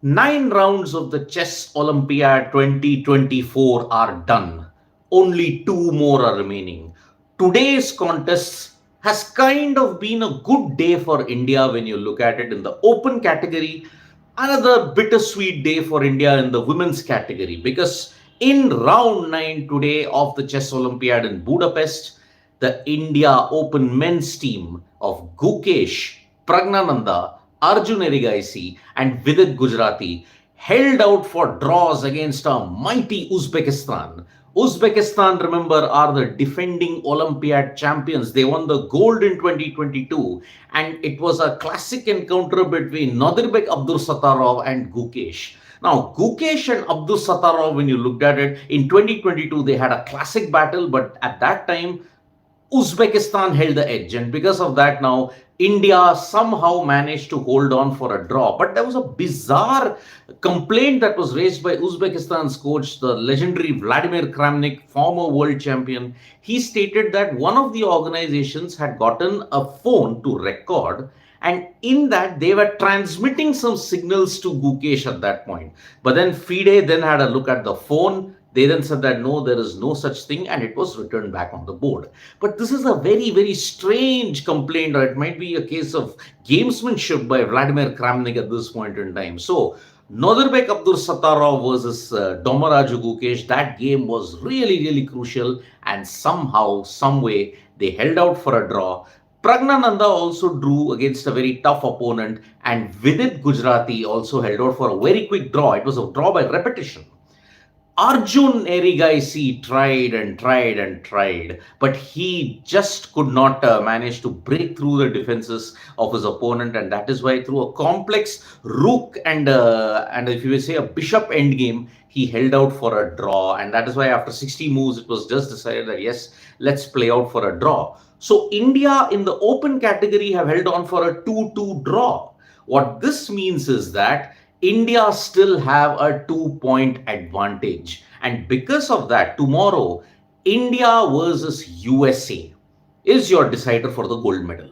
Nine rounds of the Chess Olympiad 2024 are done. Only two more are remaining. Today's contest has kind of been a good day for India when you look at it in the open category. Another bittersweet day for India in the women's category because in round 9 today of the Chess Olympiad in Budapest, the India Open men's team of Gukesh, Pragnananda, Arjun Erigaisi, and Vidit Gujarati held out for draws against a mighty Uzbekistan. Uzbekistan, remember, are the defending Olympiad champions. They won the gold in 2022, and it was a classic encounter between Nadirbek Abdulsattarov and Gukesh. Now, Gukesh and Abdul Sattarov, when you looked at it in 2022, they had a classic battle, but at that time, Uzbekistan held the edge, and because of that, now India somehow managed to hold on for a draw. But there was a bizarre complaint that was raised by Uzbekistan's coach, the legendary Vladimir Kramnik, former world champion. He stated that one of the organizations had gotten a phone to record, and in that they were transmitting some signals to Gukesh at that point. But then FIDE then had a look at the phone. They then said that no, there is no such thing, and it was returned back on the board. But this is a very, very strange complaint, or it might be a case of gamesmanship by Vladimir Kramnik at this point in time. So, Nodirbek Abdur Sattarov versus Domaraju Gukesh, that game was really, really crucial, and somehow, some way, they held out for a draw. Pragnananda also drew against a very tough opponent, and Vidit Gujarati also held out for a very quick draw. It was a draw by repetition. Arjun Erigaisi tried and tried and tried, but he just could not manage to break through the defenses of his opponent, and that is why through a complex rook and if you will say a bishop endgame, he held out for a draw, and that is why after 60 moves, it was just decided that yes, let's play out for a draw. So India in the open category have held on for a 2-2 draw. What this means is that India still have a 2 point advantage. And because of that, tomorrow, India versus USA is your decider for the gold medal.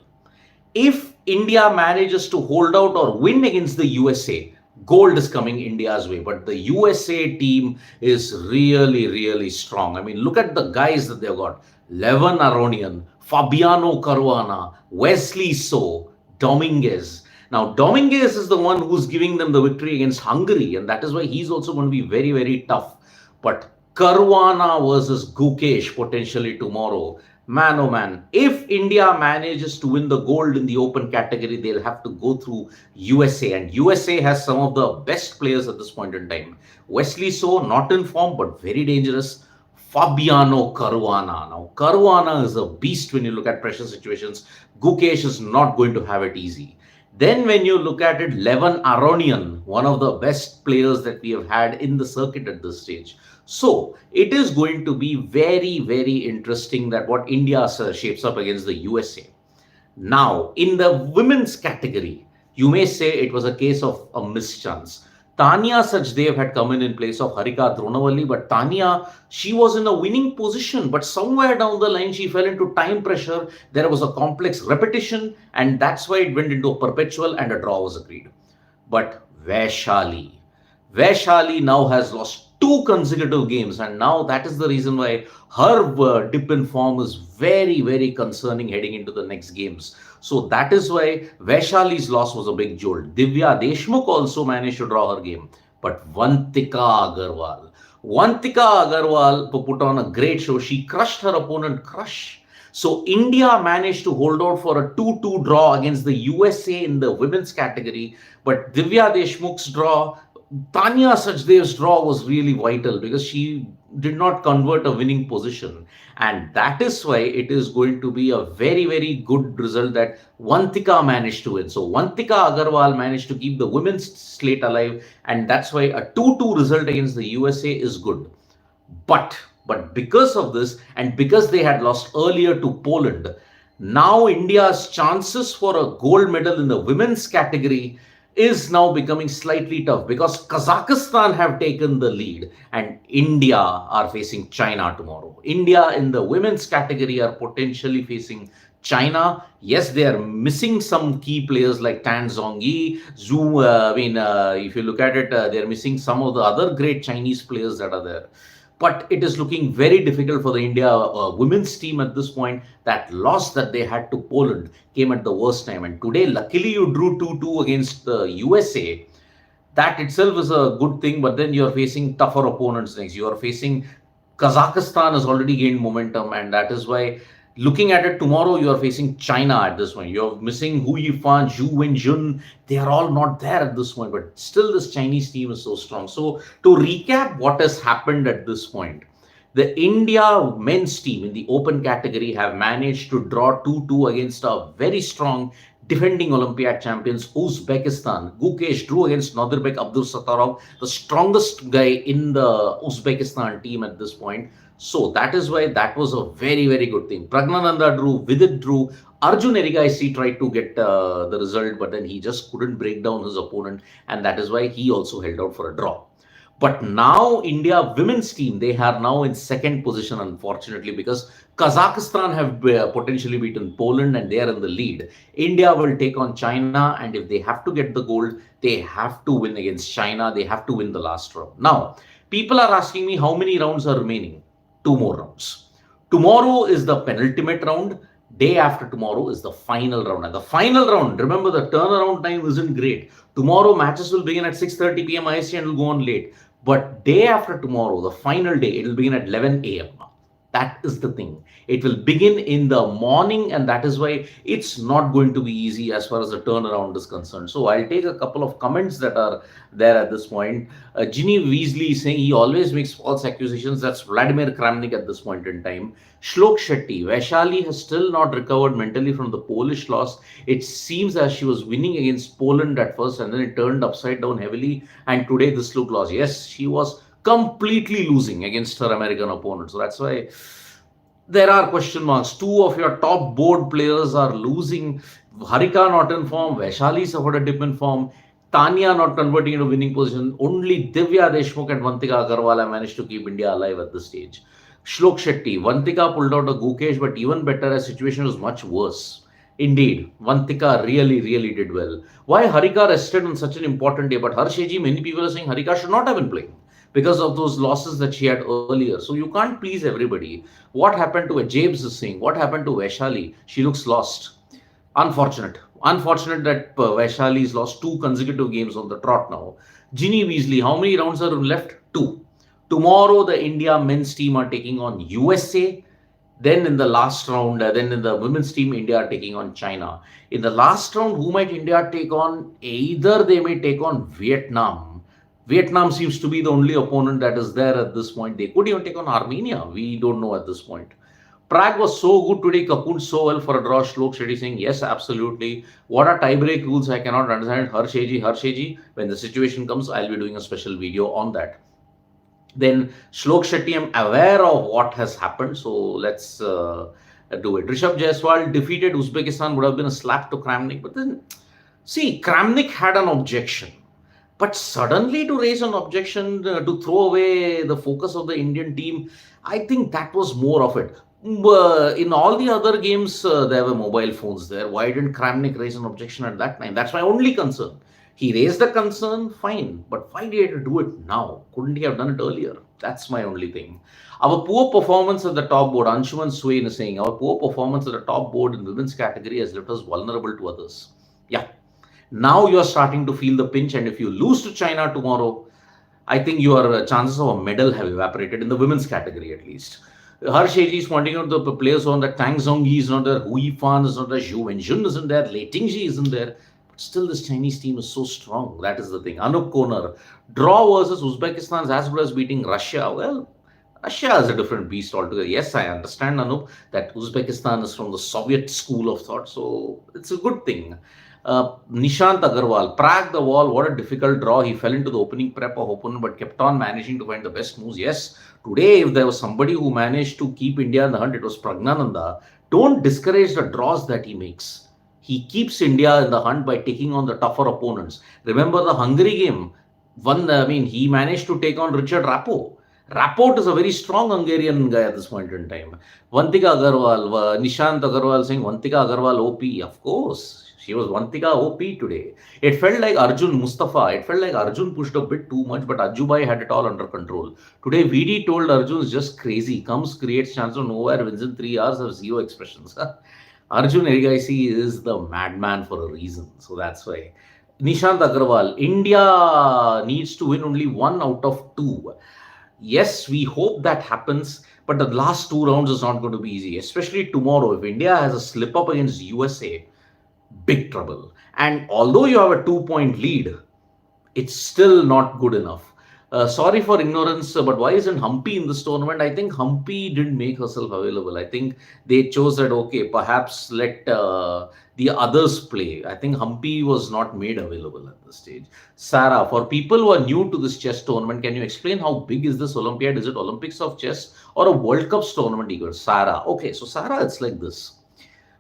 If India manages to hold out or win against the USA, gold is coming India's way. But the USA team is really, really strong. I mean, look at the guys that they've got. Levan Aronian, Fabiano Caruana, Wesley So, Dominguez. Now, Dominguez is the one who's giving them the victory against Hungary, and that is why he's also going to be very, very tough. But Caruana versus Gukesh potentially tomorrow. Man, oh man, if India manages to win the gold in the open category, they'll have to go through USA. And USA has some of the best players at this point in time. Wesley So, not in form, but very dangerous. Fabiano Caruana. Now, Caruana is a beast when you look at pressure situations. Gukesh is not going to have it easy. Then when you look at it, Levan Aronian, one of the best players that we have had in the circuit at this stage. So it is going to be very, very interesting that what India shapes up against the USA. Now, in the women's category, you may say it was a case of a mischance. Tanya Sachdev had come in place of Harika Dronavalli, but Tanya, she was in a winning position, but somewhere down the line, she fell into time pressure. There was a complex repetition, and that's why it went into a perpetual and a draw was agreed. But Vaishali now has lost two consecutive games, and now that is the reason why her dip in form is very, very concerning heading into the next games. So that is why Vaishali's loss was a big jolt. Divya Deshmukh also managed to draw her game, but Vantika Agarwal put on a great show. She crushed her opponent, Crush. So India managed to hold out for a 2-2 draw against the USA in the women's category, but Divya Deshmukh's draw, Tanya Sachdev's draw was really vital because she did not convert a winning position. And that is why it is going to be a very, very good result that Vantika managed to win. So Vantika Agarwal managed to keep the women's slate alive. And that's why a 2-2 result against the USA is good. But because of this, and because they had lost earlier to Poland, now India's chances for a gold medal in the women's category is now becoming slightly tough because Kazakhstan have taken the lead and India are facing China tomorrow. India in the women's category are potentially facing China, yes, they are missing some key players like Tan Zhongyi, Zhu. If you look at it, they are missing some of the other great Chinese players that are there. But it is looking very difficult for the India women's team at this point. That loss that they had to Poland came at the worst time. And today, luckily, you drew 2-2 against the USA. That itself is a good thing, but then you're facing tougher opponents next. You are facing Kazakhstan has already gained momentum, and that is why looking at it tomorrow, you are facing China at this point. You're missing Hu Yifan, Zhu Wenjun. They are all not there at this point, but still, this Chinese team is so strong. So, to recap what has happened at this point, the India men's team in the open category have managed to draw 2-2 against a very strong defending Olympiad champions Uzbekistan. Gukesh drew against Nadirbek Abdulsattorov, the strongest guy in the Uzbekistan team at this point. So that is why that was a very, very good thing. Pragnananda drew, Vidit drew. Arjun Erigaisi tried to get the result, but then he just couldn't break down his opponent, and that is why he also held out for a draw. But now India women's team, they are now in second position, unfortunately, because Kazakhstan have potentially beaten Poland and they are in the lead. India will take on China, and if they have to get the gold, they have to win against China. They have to win the last round. Now, people are asking me how many rounds are remaining. 2 more rounds. Tomorrow is the penultimate round. Day after tomorrow is the final round. And the final round, remember, the turnaround time isn't great. Tomorrow matches will begin at 6:30 p.m. IST and will go on late. But day after tomorrow, the final day, it will begin at 11 a.m. That is the thing. It will begin in the morning, and that is why it's not going to be easy as far as the turnaround is concerned. So I'll take a couple of comments that are there at this point. Ginny Weasley is saying he always makes false accusations. That's Vladimir Kramnik at this point in time. Shlok Shetty, Vaishali has still not recovered mentally from the Polish loss. It seems as she was winning against Poland at first, and then it turned upside down heavily. And today, this look loss. Yes, she was completely losing against her American opponent. So that's why there are question marks. Two of your top board players are losing. Harika not in form. Vaishali suffered a dip in form. Tanya not converting into winning position. Only Divya Deshmukh and Vantika Agarwal managed to keep India alive at this stage. Shlok Shetty. Vantika pulled out a Gukesh, but even better, her situation was much worse. Indeed, Vantika really, really did well. Why Harika rested on such an important day? But Harsheji, many people are saying Harika should not have been playing because of those losses that she had earlier. So you can't please everybody. What happened to James is saying, what happened to Vaishali? She looks lost. Unfortunate. Unfortunate that Vaishali's lost 2 consecutive games on the trot now. Ginny Weasley, how many rounds are left? 2. Tomorrow, the India men's team are taking on USA. Then in the last round, then in the women's team, India are taking on China. In the last round, who might India take on? Either they may take on Vietnam. Vietnam seems to be the only opponent that is there at this point. They could even take on Armenia. We don't know at this point. Prague was so good today, Kapun so well for a draw. Shlok Shetty saying, yes, absolutely. What are tiebreak rules? I cannot understand. Harsheji, when the situation comes, I'll be doing a special video on that. Then Shlok Shetty, I'm aware of what has happened. So let's do it. Rishabh Jaiswal defeated Uzbekistan would have been a slap to Kramnik. But then, see, Kramnik had an objection. But suddenly to raise an objection, to throw away the focus of the Indian team, I think that was more of it. In all the other games, there were mobile phones there. Why didn't Kramnik raise an objection at that time? That's my only concern. He raised the concern, fine. But why did he have to do it now? Couldn't he have done it earlier? That's my only thing. Our poor performance at the top board, Anshuman Swain is saying, our poor performance at the top board in women's category has left us vulnerable to others. Yeah. Now you are starting to feel the pinch, and if you lose to China tomorrow, I think your chances of a medal have evaporated in the women's category at least. Harsheji is pointing out the players on the Tang Zhongyi is not there, Hu Yifan is not there, Zhu Wenjun isn't there, Lei Tingji isn't there. But still, this Chinese team is so strong. That is the thing. Anup Konar, draw versus Uzbekistan is as good as beating Russia. Well, Russia is a different beast altogether. Yes, I understand, Anup, that Uzbekistan is from the Soviet school of thought, so it's a good thing. Nishant Agarwal, Prague the wall, what a difficult draw. He fell into the opening prep of opponent but kept on managing to find the best moves. Yes, today if there was somebody who managed to keep India in the hunt, it was Pragnananda. Don't discourage the draws that he makes. He keeps India in the hunt by taking on the tougher opponents. Remember the Hungary game? He managed to take on Richard Rappo. Rapport is a very strong Hungarian guy at this point in time. Vantika Agarwal, Nishant Agarwal saying Vantika Agarwal OP. Of course, she was Vantika OP today. It felt like Arjun Mustafa. It felt like Arjun pushed a bit too much, but Ajubai had it all under control. Today, VD told Arjun is just crazy. Comes, creates chance of nowhere, wins in 3 hours, have zero expressions. Arjun Erigaisi is the madman for a reason. So that's why. Nishant Agarwal, India needs to win only 1 out of 2. Yes, we hope that happens, but the last 2 rounds is not going to be easy, especially tomorrow. If India has a slip up against USA, big trouble. And although you have a 2 point lead, it's still not good enough. Sorry for ignorance, but why isn't Humpy in this tournament? I think Humpy didn't make herself available. I think they chose that, okay, perhaps let the others play. I think Humpy was not made available at this stage. Sarah, for people who are new to this chess tournament, can you explain how big is this Olympiad? Is it Olympics of chess or a World Cup tournament equal? Sarah, okay, so Sarah, it's like this.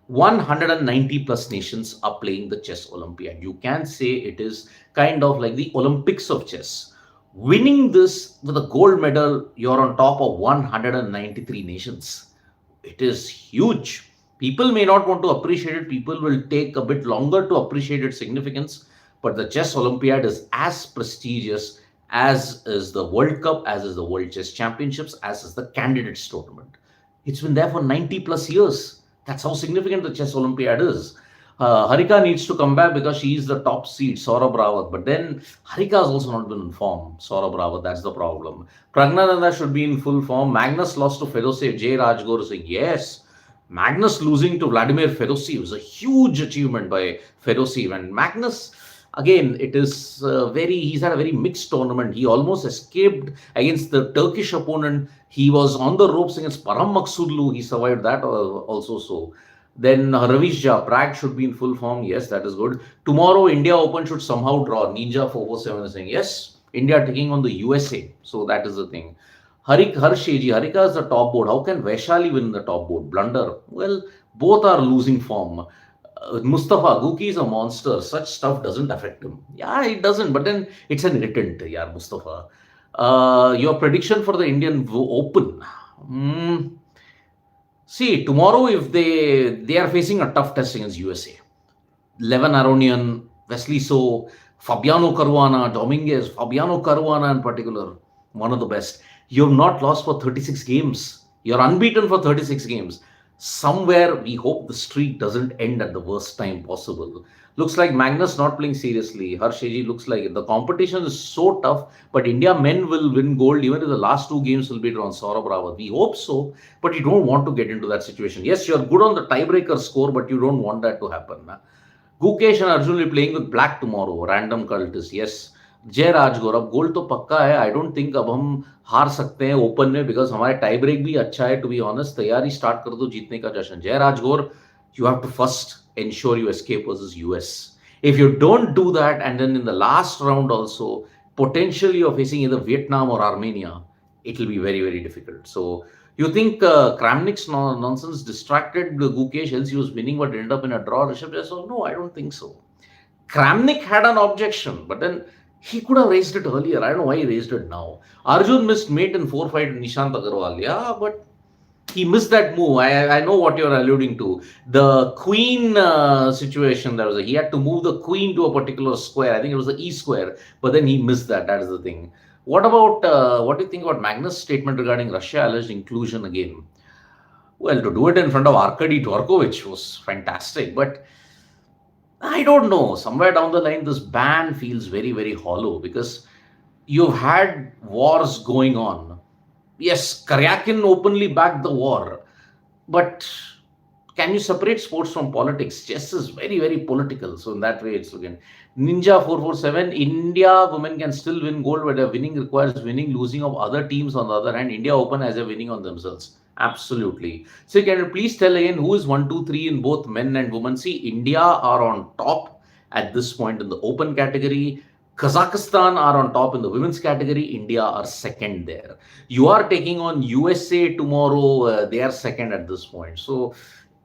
190 plus nations are playing the chess Olympiad. You can say it is kind of like the Olympics of chess. Winning this with a gold medal, you're on top of 193 nations. It is huge. People may not want to appreciate it. People will take a bit longer to appreciate its significance. But the chess Olympiad is as prestigious as is the World Cup, as is the World Chess Championships, as is the Candidates Tournament. It's been there for 90 plus years. That's how significant the chess Olympiad is. Harika needs to come back because she is the top seed, Saurabh Rawat. But then Harika has also not been in form. Saurabh Rawat, that's the problem. Pragnananda should be in full form. Magnus lost to Fedosev. Jay Rajgore is saying, yes. Magnus losing to Vladimir Fedosev was a huge achievement by Fedosev. And Magnus, again, it is he's had a very mixed tournament. He almost escaped against the Turkish opponent. He was on the ropes against Param Maksudlu. He survived that also. So then Ravish Jha, Prague should be in full form. Yes, that is good. Tomorrow, India Open should somehow draw. Ninja 447 is saying, yes, India taking on the USA. So that is the thing. Harsheji, Harika is the top board. How can Vaishali win the top board? Blunder. Well, both are losing form. Mustafa, Guki is a monster. Such stuff doesn't affect him. Yeah, it doesn't. But then it's an irritant, yeah, Mustafa. Your prediction for the Indian Open. See, tomorrow if they are facing a tough test against USA. Levin Aronian, Wesley So, Fabiano Caruana, Dominguez, Fabiano Caruana in particular, one of the best. You have not lost for 36 games. You're unbeaten for 36 games. Somewhere we hope the streak doesn't end at the worst time possible. Looks like Magnus not playing seriously. Harsheji looks like the competition is so tough, but India men will win gold even if the last 2 games will be drawn. Saurabh Rawat. We hope so, but you don't want to get into that situation. Yes, you're good on the tiebreaker score, but you don't want that to happen. Gukesh and Arjun will be playing with black tomorrow. Random cultist. Yes. जय राजगौर अब गोल तो पक्का है I don't think अब हम हार सकते हैं ओपन में बिकॉज हमारे टाई ब्रेक भी अच्छा है टू बी ऑनेस्ट तैयारी स्टार्ट कर दो जीतने का जश्न Jai Rajgaur you have to first ensure you escape versus US. If you don't do that, and then in the last round also, potentially you're facing either Vietnam or Armenia, it will be very, very difficult. So you think Kramnik's nonsense distracted Gukesh, else he was winning but ended up in a draw? Rishabh just said, no, I don't think so. Kramnik had an objection, but then he could have raised it earlier. I don't know why he raised it now. Arjun missed mate in 4-5 with Nishant Agarwal. Yeah, but he missed that move. I know what you're alluding to. The queen situation, he had to move the queen to a particular square. I think it was the E square, but then he missed that. That is the thing. What about, what do you think about Magnus' statement regarding Russia alleged inclusion again? Well, to do it in front of Arkady Dvorkovich was fantastic, but I don't know. Somewhere down the line, this ban feels very, very hollow because you've had wars going on. Yes, Karyakin openly backed the war, but can you separate sports from politics? Chess is very, very political. So in that way, it's looking. Ninja 447, India women can still win gold, but winning requires winning, losing of other teams. On the other hand, India Open has a winning on themselves. Absolutely. So can you please tell again who is 1, 2, 3 in both men and women? See, India are on top at this point in the open category. Kazakhstan are on top in the women's category. India are second there. You are taking on USA tomorrow. They are second at this point. So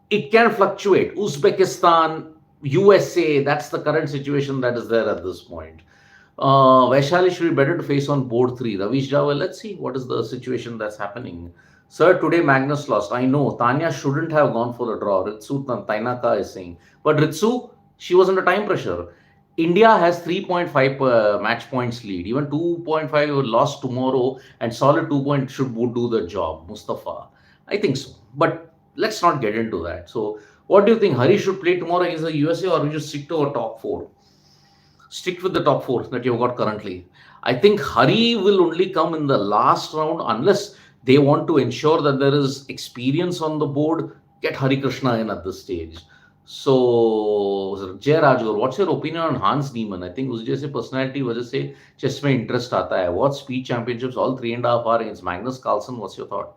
it can fluctuate. Uzbekistan, USA, that's the current situation that is there at this point. Vaishali should be better to face on board 3. Ravish Jha, let's see what is the situation that's happening. Sir, today Magnus lost. I know Tanya shouldn't have gone for the draw. Ritsu Tainaka is saying. But Ritsu, she was under time pressure. India has 3.5 match points lead. Even 2.5 lost tomorrow and solid 2 points should do the job. Mustafa. I think so. But let's not get into that. So, what do you think? Hari should play tomorrow against the USA or we just stick to our top 4? Stick with the top 4 that you've got currently. I think Hari will only come in the last round unless they want to ensure that there is experience on the board. Get Hari Krishna in at this stage. So, Jay Rajgur, what's your opinion on Hans Niemann? I think उस जैसे personality वजह से chess में interest आता है. What speed championships all 3.5 hours against Magnus Carlsen? What's your thought?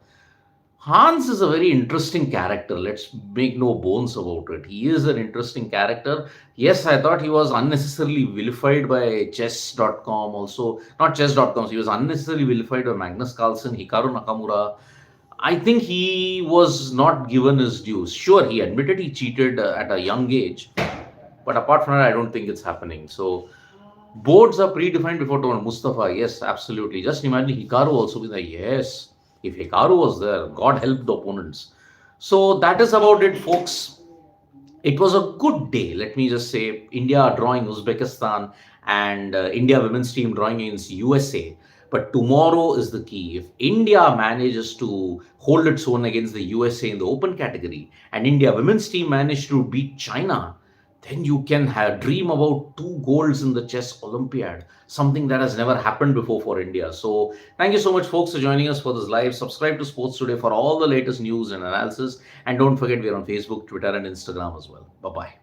Hans is a very interesting character. Let's make no bones about it. He is an interesting character. Yes, I thought he was unnecessarily vilified by chess.com also. Not chess.com. He was unnecessarily vilified by Magnus Carlsen, Hikaru Nakamura. I think he was not given his dues. Sure, he admitted he cheated at a young age. But apart from that, I don't think it's happening. So, boards are predefined before tournament. Mustafa, yes, absolutely. Just imagine Hikaru also be like, yes. If Hikaru was there, God help the opponents. So that is about it, folks. It was a good day. Let me just say, India drawing Uzbekistan and India women's team drawing against USA. But tomorrow is the key. If India manages to hold its own against the USA in the open category and India women's team managed to beat China, then you can dream about 2 golds in the chess Olympiad, something that has never happened before for India. So, thank you so much, folks, for joining us for this live. Subscribe to Sports Today for all the latest news and analysis. And don't forget, we're on Facebook, Twitter, and Instagram as well. Bye bye.